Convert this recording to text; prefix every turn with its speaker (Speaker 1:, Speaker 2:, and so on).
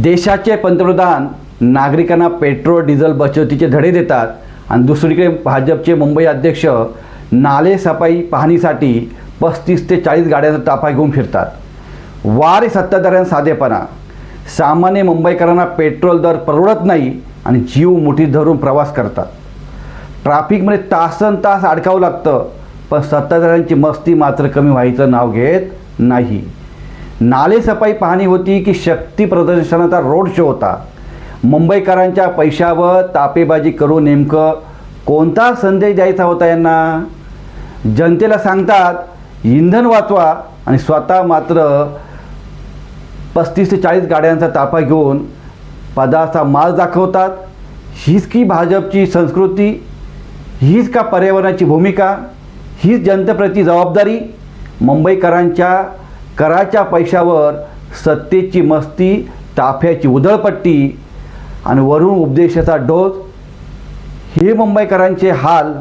Speaker 1: देशाचे पंतप्रधान नागरिकांना पेट्रोल डिझेल बचतीचे धडे देतात आणि दुसरीकडे भाजपचे मुंबई अध्यक्ष नाले सफाई पाहणीसाठी 35 ते 40 गाड्यांचा ताफा घेऊन फिरतात. वारे सत्ताधाऱ्यांचा साधेपणा. सामान्य मुंबईकरांना पेट्रोल दर परवडत नाही आणि जीव मुठीत धरून प्रवास करतात. ट्रॅफिकमध्ये तासनतास अडकावं लागतं, पण सत्ताधाऱ्यांची मस्ती मात्र कमी व्हायचं नाव घेत नाही. नाले सफाई पाहणी होती की शक्ती प्रदर्शनाचा रोड शो होता? मुंबईकरांच्या पैशावर तापेबाजी करून नेमकं कोणता संदेश द्यायचा होता यांना? जनतेला सांगतात इंधन वाचवा आणि स्वतः मात्र 35 ते 40 गाड्यांचा ताफा घेऊन पदाचा माज दाखवतात. हीच की भाजपची संस्कृती? हीच का पर्यावरणाची भूमिका? हीच जनतेप्रती जबाबदारी? मुंबईकरांच्या कराच्या पैशावर सत्तेची मस्ती, ताफ्याची उधळपट्टी आणि वरून उपदेशाचा डोस, हे मुंबईकरांचे हाल